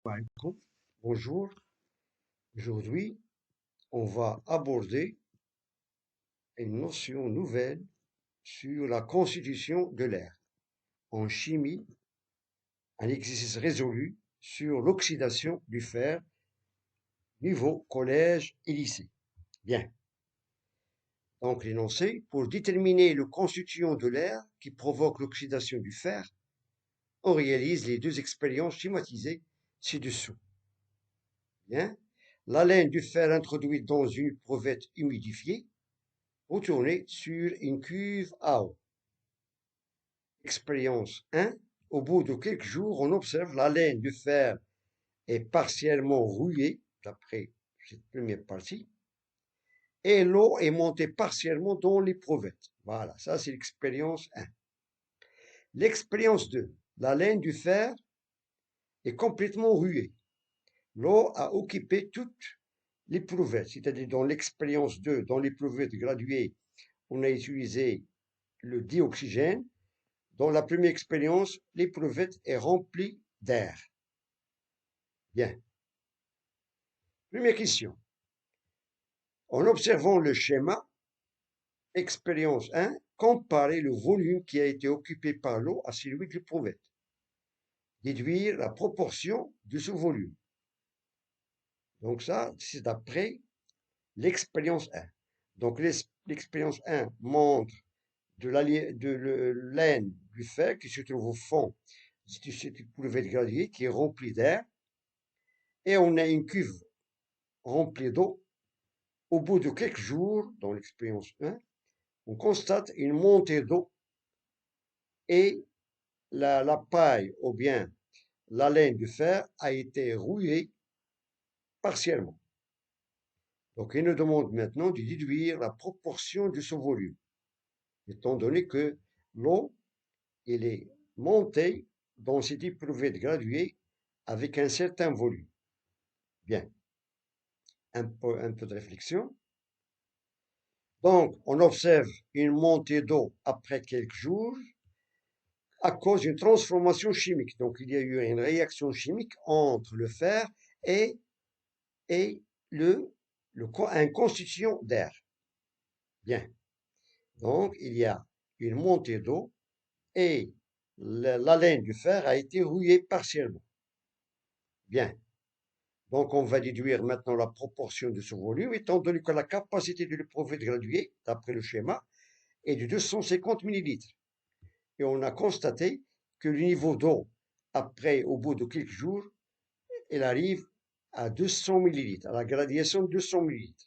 Alaikum. Bonjour. Aujourd'hui, on va aborder une notion nouvelle sur la constitution de l'air. En chimie, un exercice résolu sur l'oxydation du fer, niveau collège et lycée. Bien. Donc, l'énoncé, pour déterminer le constitution de l'air qui provoque l'oxydation du fer, on réalise les deux expériences schématisées ci-dessous. Bien. La laine du fer introduite dans une provette humidifiée retourner sur une cuve à eau. Expérience 1. Au bout de quelques jours, on observe la laine du fer est partiellement rouillée, d'après cette première partie, et l'eau est montée partiellement dans l'éprouvette. Voilà, ça c'est l'expérience 1. L'expérience 2. La laine du fer est complètement rouillée. L'eau a occupé toute l'éprouvette, c'est-à-dire dans l'expérience 2, dans l'éprouvette graduée, on a utilisé le dioxygène. Dans la première expérience, l'éprouvette est remplie d'air. Bien. Première question. En observant le schéma, expérience 1, comparez le volume qui a été occupé par l'eau à celui de l'éprouvette. Déduire la proportion de ce volume. Donc ça, c'est d'après l'expérience 1. Donc l'expérience 1 montre de laine du fer qui se trouve au fond de cette éprouvette graduée qui est remplie d'air. Et on a une cuve remplie d'eau. Au bout de quelques jours, dans l'expérience 1, on constate une montée d'eau et la paille ou bien la laine du fer a été rouillée partiellement. Donc, il nous demande maintenant de déduire la proportion de ce volume, étant donné que l'eau, elle est montée dans cette éprouvette graduée avec un certain volume. Bien, un peu de réflexion. Donc, on observe une montée d'eau après quelques jours à cause d'une transformation chimique. Donc, il y a eu une réaction chimique entre le fer et, un constituant d'air. Bien. Donc, il y a une montée d'eau et la laine du fer a été rouillée partiellement. Bien. Donc, on va déduire maintenant la proportion de ce volume, étant donné que la capacité de l'éprouvette graduée, d'après le schéma, est de 250 millilitres. Et on a constaté que le niveau d'eau, au bout de quelques jours, il arrive à 200 millilitres, à la gradation de 200 millilitres.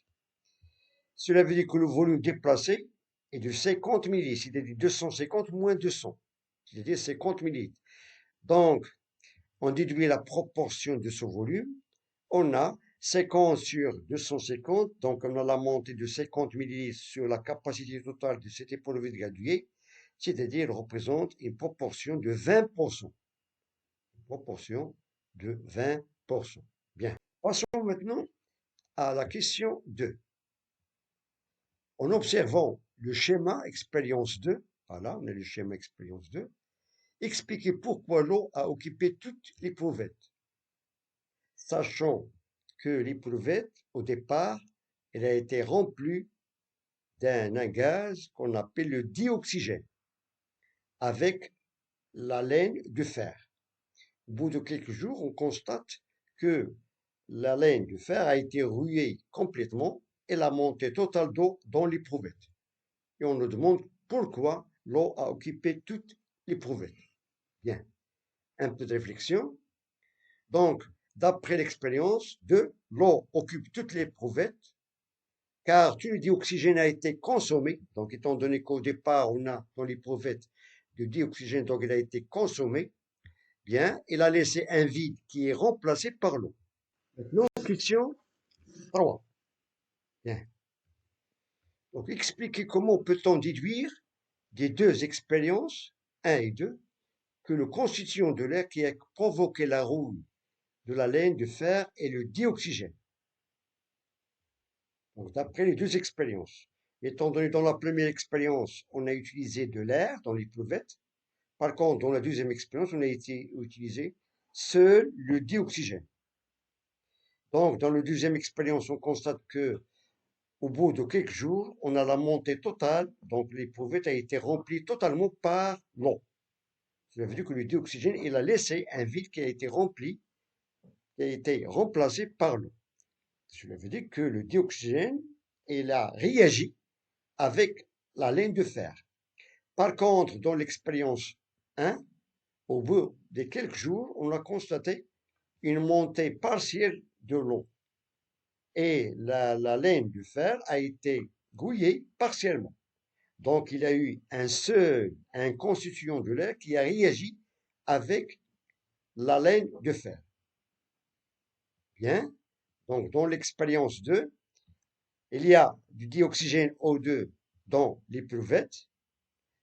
Cela veut dire que le volume déplacé est de 50 millilitres, c'est-à-dire 250 moins 200, c'est-à-dire 50 millilitres. Donc, on déduit la proportion de ce volume, on a 50 sur 250, donc on a la montée de 50 millilitres sur la capacité totale de cette éprouvette graduée, c'est-à-dire représente une proportion de 20%. Une proportion de 20%. Bien. Passons maintenant à la question 2. En observant le schéma expérience 2, voilà, on a le schéma expérience 2, expliquez pourquoi l'eau a occupé toute l'éprouvette. Sachant que l'éprouvette, au départ, elle a été remplie d'un gaz qu'on appelle le dioxygène, avec la laine de fer. Au bout de quelques jours, on constate que la laine de fer a été rouillée complètement et la montée totale d'eau dans l'éprouvette. Et on nous demande pourquoi l'eau a occupé toute l'éprouvette. Bien, un peu de réflexion. Donc, d'après l'expérience de l'eau occupe toute l'éprouvette, car tout le dioxygène a été consommé. Donc, étant donné qu'au départ, on a dans l'éprouvette du dioxygène, donc il a été consommé, bien, il a laissé un vide qui est remplacé par l'eau. Maintenant, question 3. Bien. Donc, expliquez comment peut-on déduire des deux expériences, 1 et 2, que le constituant de l'air qui a provoqué la rouille de la laine de fer est le dioxygène. Donc, d'après les deux expériences, étant donné dans la première expérience, on a utilisé de l'air dans l'éprouvette. Par contre, dans la deuxième expérience, on a utilisé seul le dioxygène. Donc, dans la deuxième expérience, on constate que au bout de quelques jours, on a la montée totale, donc l'éprouvette a été remplie totalement par l'eau. Cela veut dire que le dioxygène, il a laissé un vide qui a été rempli, qui a été remplacé par l'eau. Cela veut dire que le dioxygène, il a réagi avec la laine de fer. Par contre, dans l'expérience 1, au bout de quelques jours, on a constaté une montée partielle de l'eau. Et la laine du fer a été gouillée partiellement. Donc, il y a eu un constituant de l'air qui a réagi avec la laine de fer. Bien. Donc, dans l'expérience 2, il y a du dioxygène O2 dans l'éprouvette.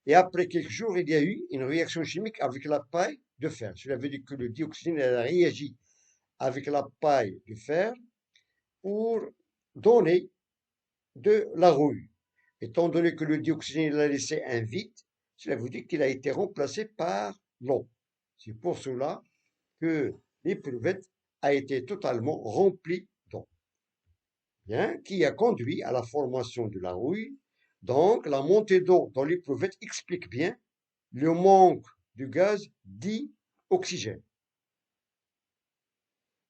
Et après quelques jours, il y a eu une réaction chimique avec la paille de fer. Cela veut dire que le dioxygène a réagi avec la paille de fer pour donner de la rouille. Étant donné que le dioxygène a laissé un vide, cela veut dire qu'il a été remplacé par l'eau. C'est pour cela que l'éprouvette a été totalement remplie d'eau, bien, qui a conduit à la formation de la rouille. Donc, la montée d'eau dans l'éprouvette explique bien le manque du gaz dit oxygène.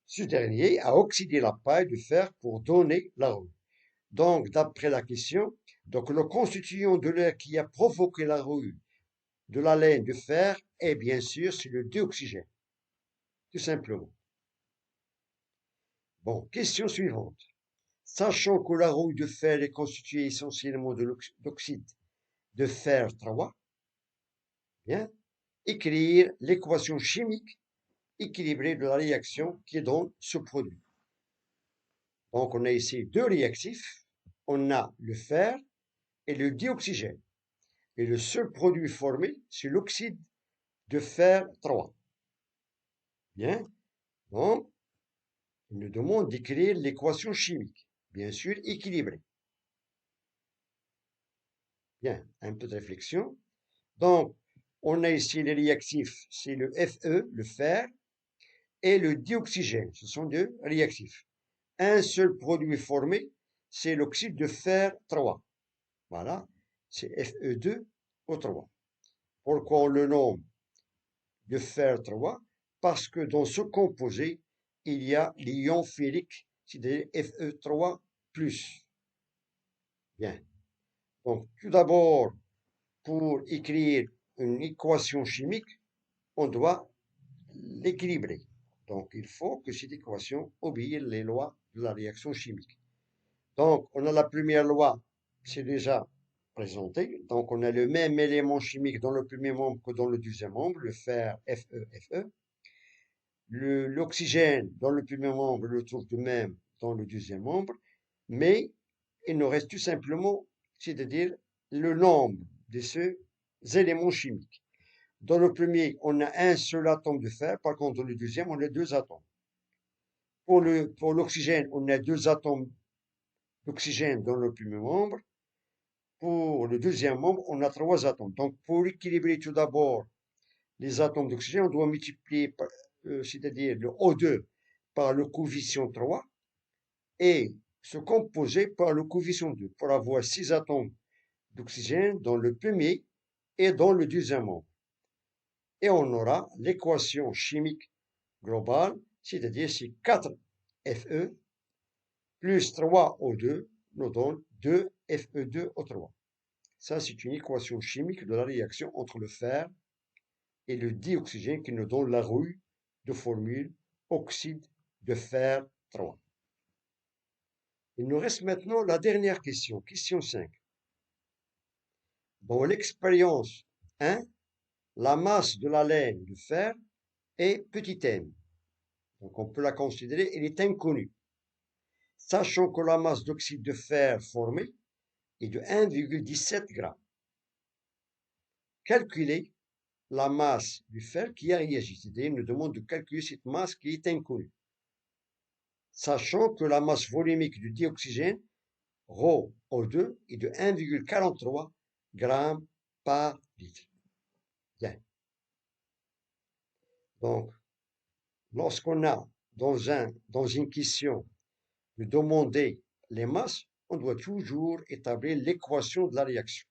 Ce dernier a oxydé la paille de fer pour donner la rouille. Donc, d'après la question, donc le constituant de l'air qui a provoqué la rouille de la laine de fer est bien sûr c'est le dioxygène, tout simplement. Bon, question suivante. Sachant que la rouille de fer est constituée essentiellement d'oxyde de fer 3, bien, écrire l'équation chimique équilibrée de la réaction qui donne ce produit. Donc, on a ici deux réactifs. On a le fer et le dioxygène. Et le seul produit formé, c'est l'oxyde de fer 3. Bien. Donc, il nous demande d'écrire l'équation chimique, bien sûr équilibrée. Bien, un peu de réflexion. Donc, on a ici les réactifs, c'est le Fe, le fer, et le dioxygène. Ce sont deux réactifs. Un seul produit formé, c'est l'oxyde de fer 3. Voilà, c'est Fe2O3. Pourquoi on le nomme de fer 3? Parce que dans ce composé, il y a l'ion ferrique, c'est-à-dire Fe3+. Bien. Donc, tout d'abord, pour écrire une équation chimique, on doit l'équilibrer. Donc, il faut que cette équation obéisse les lois de la réaction chimique. Donc, on a la première loi, c'est déjà présenté. Donc, on a le même élément chimique dans le premier membre que dans le deuxième membre, le fer Fe. L'oxygène dans le premier membre, le trouve de même dans le deuxième membre, mais il nous reste tout simplement, c'est-à-dire le nombre de ces éléments chimiques. Dans le premier, on a un seul atome de fer, par contre dans le deuxième, on a deux atomes. Pour l'oxygène, on a deux atomes d'oxygène dans le premier membre. Pour le deuxième membre, on a trois atomes. Donc, pour équilibrer tout d'abord les atomes d'oxygène, on doit multiplier, c'est-à-dire le O2 par le coefficient 3 et se composer par le coefficient 2 pour avoir 6 atomes d'oxygène dans le premier et dans le deuxième membre. Et on aura l'équation chimique globale, c'est-à-dire c'est 4 Fe plus 3 O2 nous donne 2 Fe2O3. Ça, c'est une équation chimique de la réaction entre le fer et le dioxygène qui nous donne la rouille de formule oxyde de fer 3. Il nous reste maintenant la dernière question, question 5. Dans l'expérience 1, la masse de la laine de fer est petit m. Donc on peut la considérer, elle est inconnue. Sachant que la masse d'oxyde de fer formée est de 1,17 g. Calculez la masse du fer qui a réagi. C'est-à-dire, il nous demande de calculer cette masse qui est inconnue. Sachant que la masse volumique du dioxygène, ρO2, est de 1,43 g par litre. Bien. Donc, lorsqu'on a dans une question de demander les masses, on doit toujours établir l'équation de la réaction.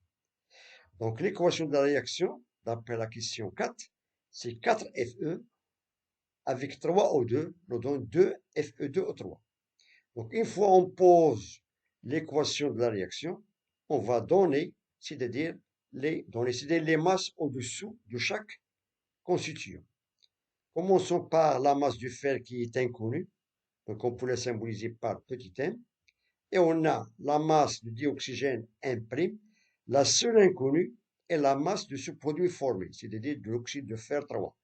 Donc l'équation de la réaction, d'après la question 4, c'est 4Fe avec 3O2 nous donne 2Fe2O3. Donc une fois on pose l'équation de la réaction, on va donner, c'est-à-dire les masses au-dessous de chaque constituant. Commençons par la masse du fer qui est inconnue, donc on peut la symboliser par petit m, et on a la masse du dioxygène M', la seule inconnue est la masse de ce produit formé, c'est-à-dire de l'oxyde de fer 3,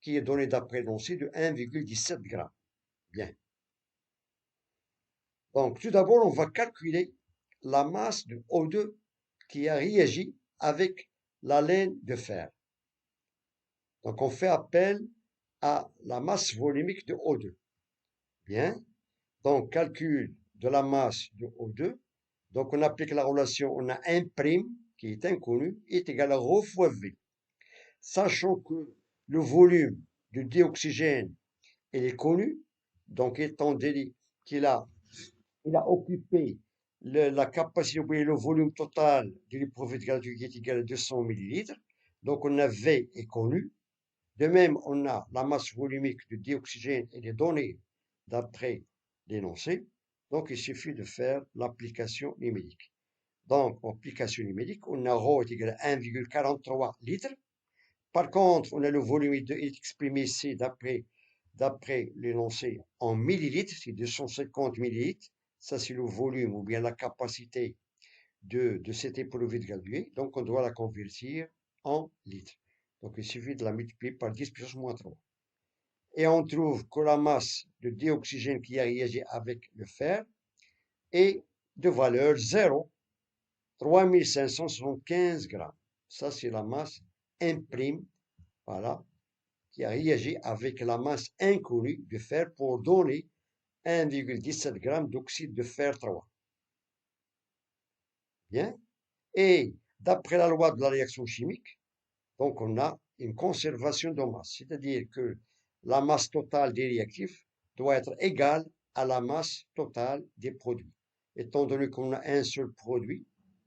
qui est donné d'après l'énoncé de 1,17 g. Bien. Donc tout d'abord, on va calculer la masse de O2 qui a réagi avec la laine de fer. Donc on fait appel à la masse volumique de O2. Bien. Donc calcul de la masse de O2. Donc on applique la relation, on a 1' qui est inconnu, est égal à ρ fois V. Sachant que le volume du dioxygène est connu, donc étant donné qu'il a occupé la capacité, le volume total de l'épreuve de gaz qui est égal à 200 ml, donc on a V est connu. De même, on a la masse volumique du dioxygène et les données d'après l'énoncé. Donc, il suffit de faire l'application numérique. Donc, application numérique, on a ρ est égal à 1,43 litres. Par contre, on a le volume exprimé ici d'après l'énoncé en millilitres, c'est 250 millilitres. Ça, c'est le volume ou bien la capacité de cette épreuve de gradué. Donc, on doit la convertir en litres. Donc, il suffit de la multiplier par 10 puissance moins 3. Et on trouve que la masse de dioxygène qui a réagi avec le fer est de valeur 0, 3575 grammes. Ça, c'est la masse M', voilà, qui a réagi avec la masse inconnue de fer pour donner 1,17 g d'oxyde de fer 3. Bien. Et d'après la loi de la réaction chimique, donc on a une conservation de masse, c'est-à-dire que la masse totale des réactifs doit être égale à la masse totale des produits. Étant donné qu'on a un seul produit,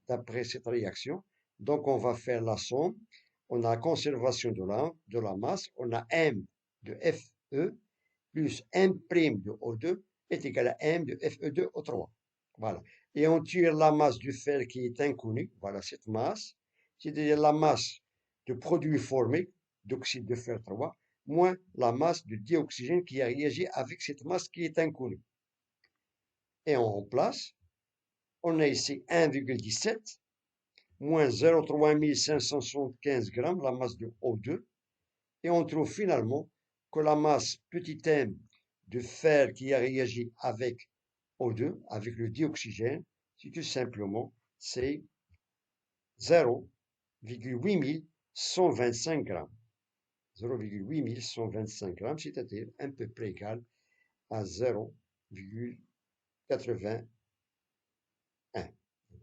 d'après cette réaction, donc on va faire la somme. On a la conservation de la masse, on a M de Fe plus M' de O2 est égal à M de Fe2O3. Voilà. Et on tire la masse du fer qui est inconnue, voilà cette masse, c'est-à-dire la masse de produit formé d'oxyde de fer 3, moins la masse de dioxygène qui a réagi avec cette masse qui est inconnue. Et on remplace, on a ici 1,17 moins 0,3575 g, la masse de O2, et on trouve finalement que la masse petit m de fer qui a réagi avec O2, avec le dioxygène, c'est tout simplement, c'est 0,8125 g. 0,8125 g, c'est-à-dire à peu près égal à 0,81.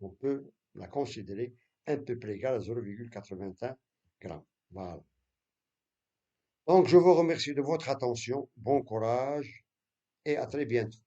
On peut la considérer à peu près égale à 0,81 g. Voilà. Donc, je vous remercie de votre attention. Bon courage et à très bientôt.